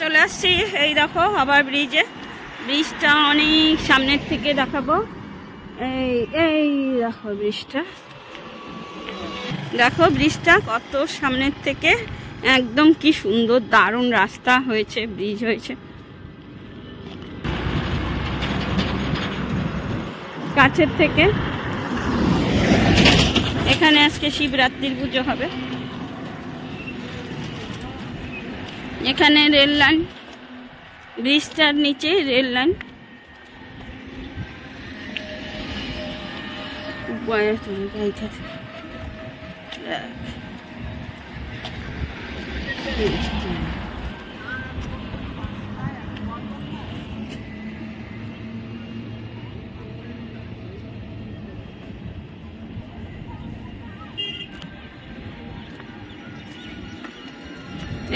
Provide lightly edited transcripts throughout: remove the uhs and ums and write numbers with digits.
চলে আসছি এই দেখো আবার ব্রিজে। ব্রিজটা অনেক সামনের থেকে দেখাবো। এই এই দেখো ব্রিজটা, দেখো ব্রিজটা কত সামনের থেকে একদম কি সুন্দর দারুণ রাস্তা হয়েছে, ব্রিজ হয়েছে কাছের থেকে। এখানে আজকে শিবরাত্রির পুজো হবে। এখানে রেল লাইন, ব্রিজটার নিচে রেল লাইন।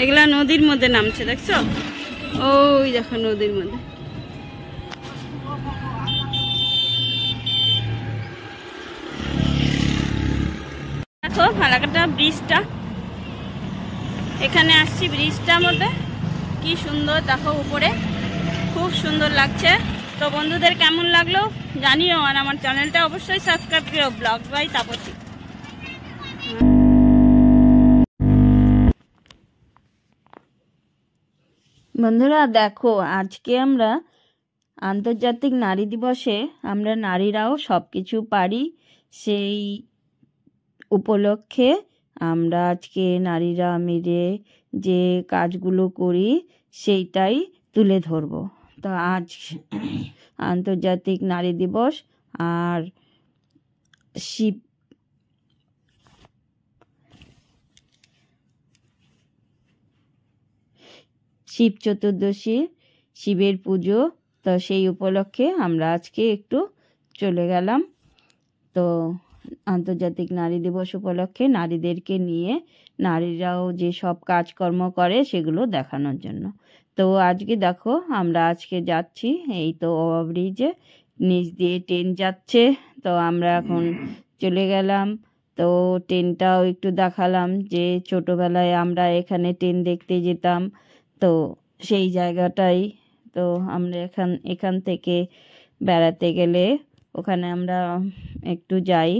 এগুলা নদীর মধ্যে নামছে, দেখছো? ওই দেখো নদীর মধ্যে। দেখো ফালাকাটা ব্রিজটা, এখানে আসছি ব্রিজটার মধ্যে, কি সুন্দর দেখো উপরে, খুব সুন্দর লাগছে। তো বন্ধুদের কেমন লাগলো জানিও, আর আমার চ্যানেলটা অবশ্যই সাবস্ক্রাইব করো, ব্লগস বাই তাপসী। বন্ধুরা দেখো, আজকে আমরা আন্তর্জাতিক নারী দিবসে আমরা নারীরাও সব কিছু পারি, সেই উপলক্ষে আমরা আজকে নারীরা মিলে যে কাজগুলো করি সেইটাই তুলে ধরব। তো আজ আন্তর্জাতিক নারী দিবস আর শিব চতুর্দশী, শিবের পুজো। তো সেই উপলক্ষে আমরা আজকে একটু চলে গেলাম তো আন্তর্জাতিক নারী দিবস উপলক্ষে নারীদেরকে নিয়ে, নারীরাও যে সব কাজকর্ম করে সেগুলো দেখানোর জন্য। তো আজকে দেখো আমরা আজকে যাচ্ছি এই তো ওভারব্রিজে, নিচ দিয়ে ট্রেন যাচ্ছে। তো আমরা এখন চলে গেলাম, তো ট্রেনটাও একটু দেখালাম যে ছোটোবেলায় আমরা এখানে ট্রেন দেখতে যেতাম। তো সেই জায়গাটাই, তো আমরা এখান থেকে বেড়াতে গেলে ওখানে আমরা একটু যাই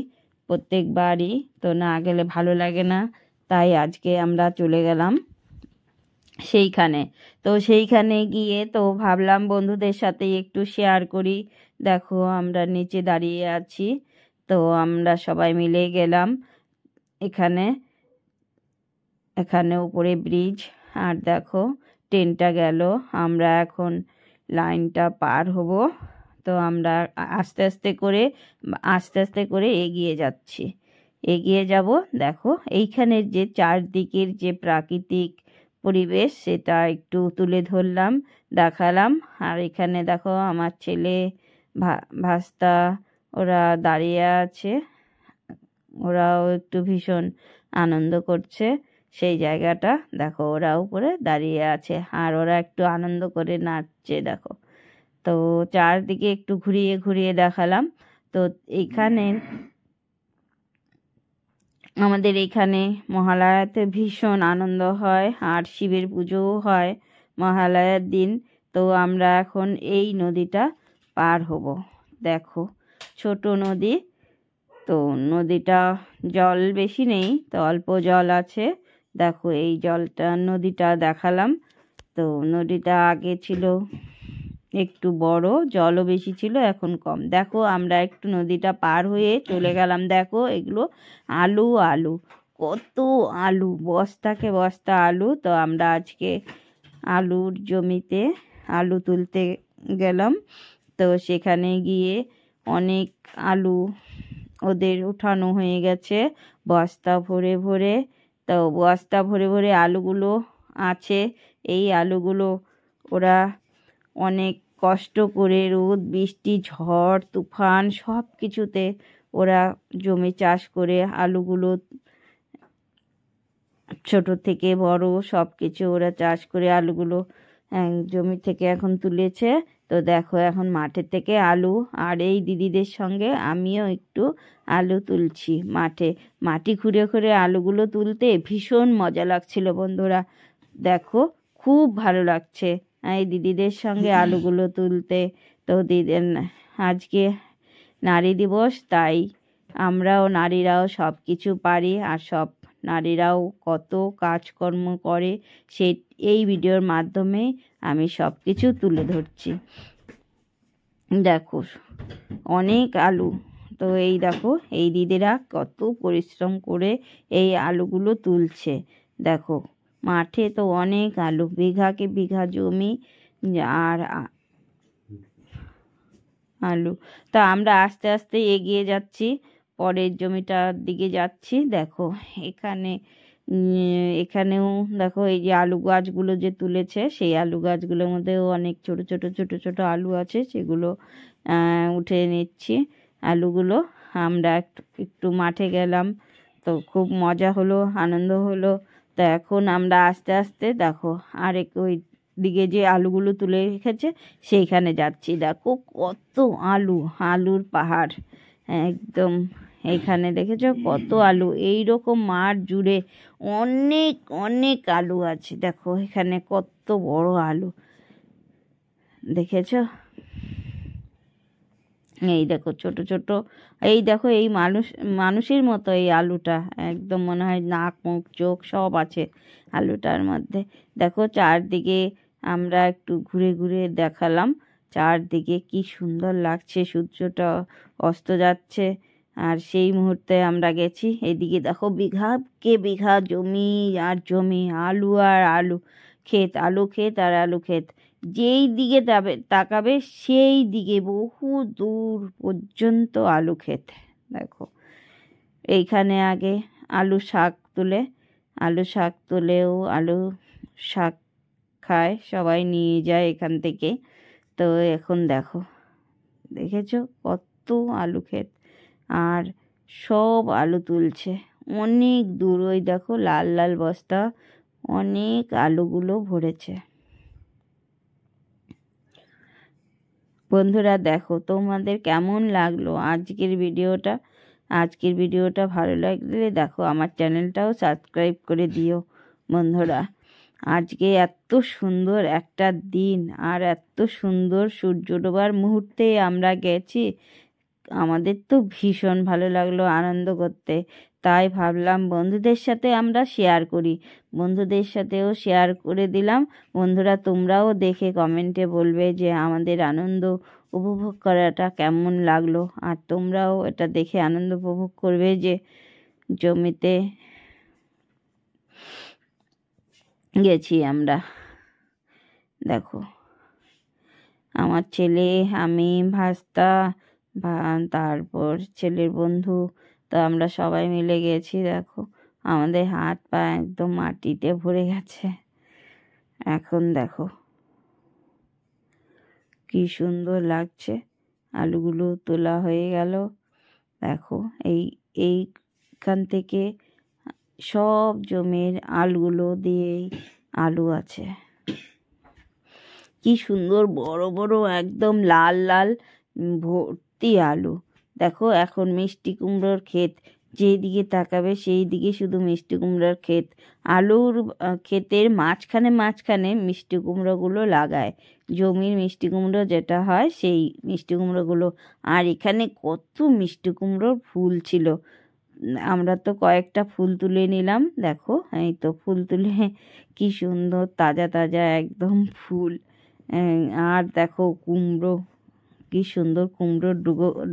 প্রত্যেকবারই, তো না গেলে ভালো লাগে না, তাই আজকে আমরা চলে গেলাম সেইখানে। তো সেইখানে গিয়ে তো ভাবলাম বন্ধুদের সাথে একটু শেয়ার করি। দেখো আমরা নিচে দাঁড়িয়ে আছি, তো আমরা সবাই মিলে গেলাম এখানে উপরে ব্রিজ। আর দেখো ট্রেনটা গেল, আমরা এখন লাইনটা পার হব। তো আমরা আস্তে আস্তে করে এগিয়ে যাচ্ছি, এগিয়ে যাব। দেখো এইখানের যে চারদিকের যে প্রাকৃতিক পরিবেশ সেটা একটু তুলে ধরলাম, দেখালাম। আর এখানে দেখো আমার ছেলে ভাস্তা ওরা দাঁড়িয়ে আছে, ওরাও একটু ভীষণ আনন্দ করছে সেই জায়গাটা। দেখো ওরা উপরে দাঁড়িয়ে আছে আর ওরা একটু আনন্দ করে নাচছে দেখো। তো চারদিকে একটু ঘুরিয়ে ঘুরিয়ে দেখালাম। তো এইখানে আমাদের এখানে মহালয়াতে ভীষণ আনন্দ হয়, আর শিবের পুজোও হয় মহালয়ার দিন। তো আমরা এখন এই নদীটা পার হব। দেখো ছোট নদী, তো নদীটা জল বেশি নেই, তো অল্প জল আছে। দেখো এই নদীটা দেখালাম। তো নদীটা আগে ছিল একটু বড়, জলও বেশি ছিল, এখন কম। দেখো আমরা একটু নদীটা পার হয়ে চলে গেলাম। দেখো এগুলো আলু, কত আলু, বস্তাকে বস্তা আলু। তো আমরা আজকে আলুর জমিতে আলু তুলতে গেলাম। তো সেখানে গিয়ে অনেক আলু ওদের উঠানো হয়ে গেছে বস্তা ভরে ভরে। তো বস্তা ভরে ভরে আলুগুলো আছে। এই আলুগুলো ওরা অনেক কষ্ট করে রোদ বৃষ্টি ঝড় তুফান সব কিছুতে ওরা জমি চাষ করে আলুগুলো ছোট থেকে বড় সব কিছু ওরা চাষ করে আলুগুলো জমি থেকে এখন তুলেছে। তো দেখো এখন মাঠের থেকে আলু, আর এই দিদিদের সঙ্গে আমিও একটু আলু তুলছি মাটি খুঁড়ে খুঁড়ে আলুগুলো তুলতে ভীষণ মজা লাগছিল বন্ধুরা। দেখো খুব ভালো লাগছে এই দিদিদের সঙ্গে আলুগুলো তুলতে। তো আজকে নারী দিবস, তাই আমরাও নারীরাও সব কিছু পারি, আর সব নারীরাও কত কাজকর্ম করে এই ভিডিওর মাধ্যমে আমি সব কিছু তুলে ধরছি। দেখো অনেক আলু, তো এই দেখো এই দিদিরা কত পরিশ্রম করে এই আলুগুলো তুলছে। দেখো মাঠে তো অনেক আলু, বিঘাকে বিঘা জমি আর আলু। তা আমরা আস্তে আস্তে এগিয়ে যাচ্ছি, পরের জমিটার দিকে যাচ্ছি। দেখো এখানেও দেখো এই যে আলু গাছগুলো যে তুলেছে, সেই আলু গাছগুলোর মধ্যেও অনেক ছোট ছোট ছোট ছোট আলু আছে, সেগুলো উঠে নিচ্ছি আলুগুলো। আমরা একটু মাঠে গেলাম, তো খুব মজা হলো, আনন্দ হলো। তো এখন আমরা আস্তে আস্তে দেখো ওই দিকে যে আলুগুলো তুলে রেখেছে সেইখানে যাচ্ছি। দেখো কত আলুর পাহাড় একদম। এইখানে দেখেছো কত আলু, এইরকম মাঠ জুড়ে অনেক অনেক আলু আছে। দেখো এখানে কত বড় আলু দেখেছো। এই দেখো ছোট ছোট, এই দেখো এই মানুষের মতো এই আলুটা, একদম মনে হয় নাক মুখ চোখ সব আছে আলুটার মধ্যে। দেখো চারদিকে আমরা একটু ঘুরে ঘুরে দেখালাম, চারদিকে কি সুন্দর লাগছে, সূর্যটা অস্ত যাচ্ছে। আর সেই মুহূর্তে আমরা গেছি, এদিকে দেখো বিঘাকে বিঘা জমি আর জমি, আলু আর আলু ক্ষেত, আলু ক্ষেত আর আলু ক্ষেত। যেই দিকে তাকাবে সেই দিকে বহু দূর পর্যন্ত আলু ক্ষেত। দেখো এইখানে আগে আলু শাক তুলেও আলু শাক খায় সবাই, নিয়ে যায় এখান থেকে। তো এখন দেখেছো কত আলু ক্ষেত, আর সব আলু তুলছে অনেক দূর। ওই দেখো লাল লাল বস্তা, অনেক আলুগুলো ভরেছে। বন্ধুরা দেখো তোমাদের কেমন লাগলো আজকের ভিডিওটা ভালো লাগলে দেখো আমার চ্যানেলটাও সাবস্ক্রাইব করে দিও বন্ধুরা। আজকে এত সুন্দর একটা দিন আর এত সুন্দর সূর্য ডোবার মুহূর্তে আমরা গেছি, আমাদের তো ভীষণ ভালো লাগলো আনন্দ করতে। তাই ভাবলাম বন্ধুদের সাথে আমরা শেয়ার করি, বন্ধুদের সাথেও শেয়ার করে দিলাম। বন্ধুরা তোমরাও দেখে কমেন্টে বলবে যে আমাদের আনন্দ উপভোগ করাটা কেমন লাগলো, আর তোমরাও এটা দেখে আনন্দ উপভোগ করবে যে জমিতে গেছি আমরা। দেখো আমার ছেলে, আমি, ভাস্তা, তারপর ছেলের বন্ধু, তো আমরা সবাই মিলে গেছি। দেখো আমাদের হাত পা একদম মাটিতে ভরে গেছে। এখন দেখো কি সুন্দর লাগছে, আলুগুলো তোলা হয়ে গেল। দেখো এইখান থেকে সব জমির আলুগুলো দিয়েই আলু আছে, কি সুন্দর বড় বড় একদম লাল লাল ভর্তি আলু। দেখো এখন মিষ্টি কুমড়োর ক্ষেত, যেদিকে তাকাবে সেই দিকে শুধু মিষ্টি কুমড়োর ক্ষেত। আলুর ক্ষেতের মাঝখানে মাঝখানে মিষ্টি কুমড়োগুলো লাগায়, জমির মিষ্টি কুমড়ো যেটা হয় সেই মিষ্টি কুমড়োগুলো। আর এখানে কত মিষ্টি কুমড়োর ফুল ছিল, আমরা তো কয়েকটা ফুল তুলে নিলাম। দেখো এই তো ফুল তুলে কি সুন্দর তাজা তাজা একদম ফুল। আর দেখো কুমড়ো, কি সুন্দর কুমড়োর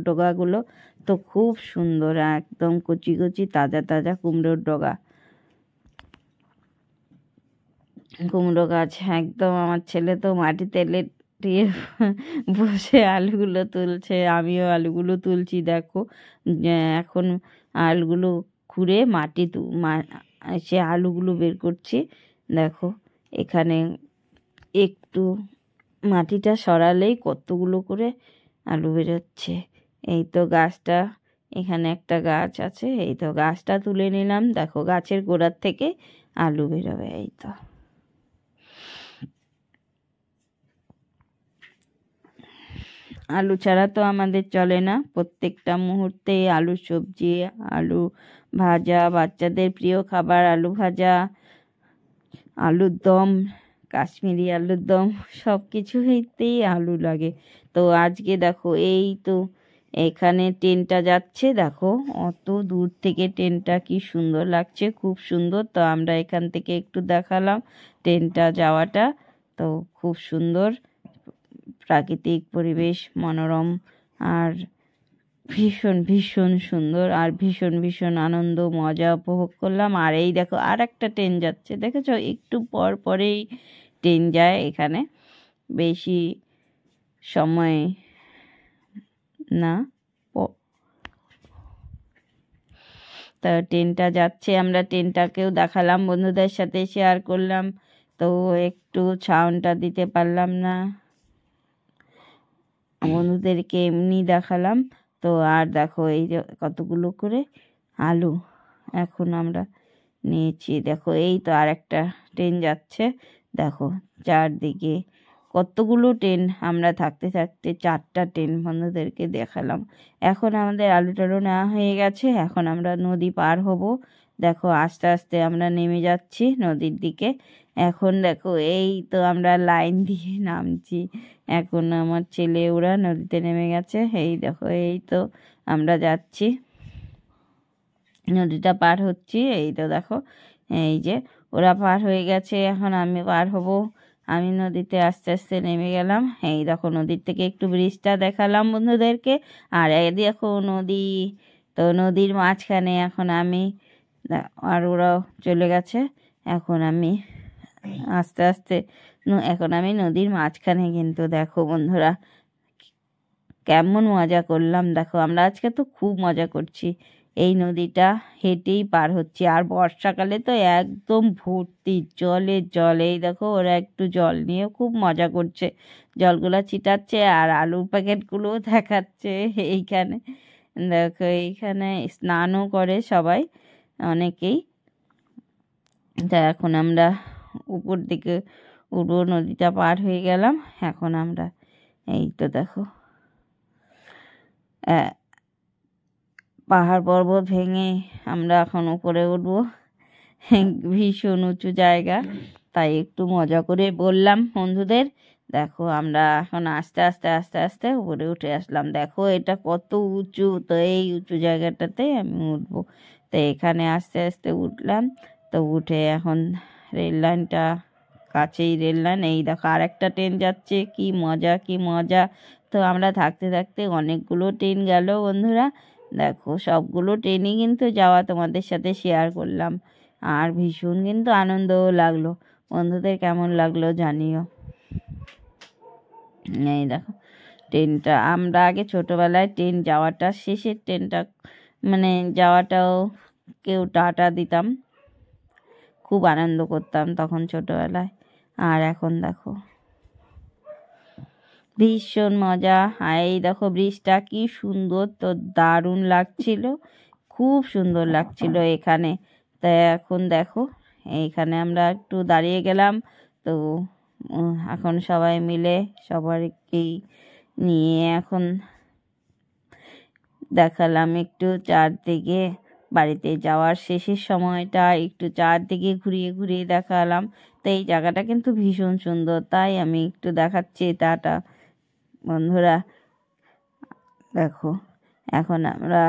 ডগাগুলো তো খুব সুন্দর, একদম কচি কচি তাজা তাজা কুমড়োর ডগা। কুমড়ো গাছ একদম, আমার ছেলে তো মাটিতে লেটিয়ে বসে আলুগুলো তুলছে, আমিও আলুগুলো তুলছি। দেখো এখন আলুগুলো খুঁড়ে সে আলুগুলো বের করছি। দেখো এখানে একটু মাটিটা সরালেই কতগুলো করে আলু বেরোচ্ছে। এই তো গাছটা, এখানে একটা গাছ আছে, এই তো গাছটা তুলে নিলাম। দেখো গাছের গোড়ার থেকে আলু বেরোবে। এই তো আলু ছাড়া তো আমাদের চলে না, প্রত্যেকটা মুহূর্তে আলু সবজি, আলু ভাজা, বাচ্চাদের প্রিয় খাবার আলু ভাজা, আলুর দম কাশ্মীরি আলুর দম সব কিছুতেই আলু লাগে। তো আজকে দেখো এই তো এখানে ট্রেনটা যাচ্ছে, দেখো অত দূর থেকে ট্রেনটা কি সুন্দর লাগছে, খুব সুন্দর। তো আমরা এখান থেকে একটু দেখালাম ট্রেনটা যাওয়াটা। তো খুব সুন্দর প্রাকৃতিক পরিবেশ, মনোরম, আর ভীষণ ভীষণ সুন্দর, আর ভীষণ ভীষণ আনন্দ মজা উপভোগ করলাম। আর এই দেখো আর একটা ট্রেন যাচ্ছে, দেখেছো একটু পর পরেই ট্রেন যায় এখানে, বেশি সময় না। তা ট্রেনটা যাচ্ছে, আমরা ট্রেনটাকেও দেখালাম, বন্ধুদের সাথে শেয়ার করলাম। তো একটু সাউন্ডটা দিতে পারলাম না, বন্ধুদেরকে এমনি দেখালাম। তো আর দেখো এই যে কতগুলো করে আলু এখন আমরা নিয়েছি। দেখো এই তো আর একটা ট্রেন যাচ্ছে, দেখো চারদিকে কতগুলো ট্রেন, আমরা থাকতে থাকতে 4টা ট্রেন বন্ধুদেরকে দেখালাম। এখন আমাদের আলু টালু নেওয়া হয়ে গেছে, এখন আমরা নদী পার হব। দেখো আস্তে আস্তে আমরা নেমে যাচ্ছি নদীর দিকে। এখন দেখো এই তো আমরা লাইন দিয়ে নামছি, এখন আমার ছেলে ওরা নদীতে নেমে গেছে। এই দেখো এই তো আমরা যাচ্ছি, নদীটা পার হচ্ছি। এই তো দেখো এই যে ওরা পার হয়ে গেছে, এখন আমি পার হব। আমি নদীতে আস্তে আস্তে নেমে গেলাম। এই দেখো নদীর থেকে একটু ব্রিজটা দেখালাম বন্ধুদেরকে। আর এই দেখো নদী, তো নদীর মাঝখানে এখন আমি, আর ওরাও চলে গেছে। এখন আমি আস্তে আস্তে এখন আমি নদীর মাঝখানে, কিন্তু দেখো বন্ধুরা কেমন মজা করলাম। দেখো আমরা আজকে তো খুব মজা করছি, এই নদীটা হেঁটেই পার হচ্ছি। আর বর্ষাকালে তো একদম ভর্তি জলে জল। এই দেখো ওরা একটু জল নিয়ে খুব মজা করছে, জলগুলা ছিটাচ্ছে আর আলুর প্যাকেটগুলোও দেখাচ্ছে এইখানে। দেখো এইখানে স্নানও করে সবাই, অনেকেই। তা এখন আমরা উপর দিকে উঠবো, নদীটা পার হয়ে গেলাম। এখন আমরা এই তো দেখো পাহাড় পর্বত ভেঙে আমরা এখন উপরে উঠবো, ভীষণ উঁচু জায়গা, তাই একটু মজা করে বললাম বন্ধুদের। দেখো আমরা এখন আস্তে আস্তে আস্তে আস্তে উপরে উঠে আসলাম। দেখো এটা কত উঁচু, তো এই উঁচু জায়গাটাতে আমি উঠবো। তো এখানে আস্তে আস্তে উঠলাম। তো উঠে এখন রেল লাইনটা, কাছেই রেল লাইন। এই দেখো আর একটা ট্রেন যাচ্ছে, কি মজা কি মজা। তো আমরা থাকতে থাকতে অনেকগুলো ট্রেন গেল বন্ধুরা। দেখো সবগুলো ট্রেনই কিন্তু যাওয়া তোমাদের সাথে শেয়ার করলাম, আর ভীষণ কিন্তু আনন্দও লাগলো। বন্ধুদের কেমন লাগলো জানিও। এই দেখো ট্রেনটা, আমরা আগে ছোটোবেলায় ট্রেন যাওয়াটা, শেষের ট্রেনটা মানে যাওয়াটাও কেউ টাটা দিতাম, খুব আনন্দ করতাম তখন ছোটোবেলায়। আর এখন দেখো ভীষণ মজা। আর এই দেখো ব্রিজটা কি সুন্দর, তো দারুণ লাগছিল, খুব সুন্দর লাগছিল এখানে। তাই এখন দেখো এইখানে আমরা একটু দাঁড়িয়ে গেলাম। তো এখন সবাই মিলে সবাইকেই নিয়ে এখন দেখালাম একটু চারদিকে, বাড়িতে যাওয়ার শেষের সময়টা একটু চারদিকে ঘুরিয়ে ঘুরিয়ে দেখালাম। তো এই জায়গাটা কিন্তু ভীষণ সুন্দর, তাই আমি একটু দেখাচ্ছি। টাটা বন্ধুরা, দেখো এখন আমরা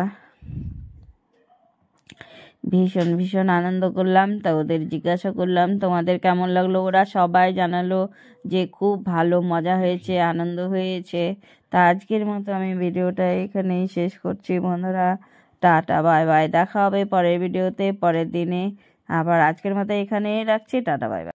ভীষণ ভীষণ আনন্দ করলাম। তা ওদের জিজ্ঞাসা করলাম তোমাদের কেমন লাগলো, ওরা সবাই জানালো যে খুব ভালো, মজা হয়েছে, আনন্দ হয়েছে। তা আজকের মতো আমি ভিডিওটা এখানেই শেষ করছি বন্ধুরা। টাটা বাই বাই, দেখা হবে পরের ভিডিওতে পরের দিনে আবার। আজকের মতো এখানেই রাখছি, টাটা বাই বাই।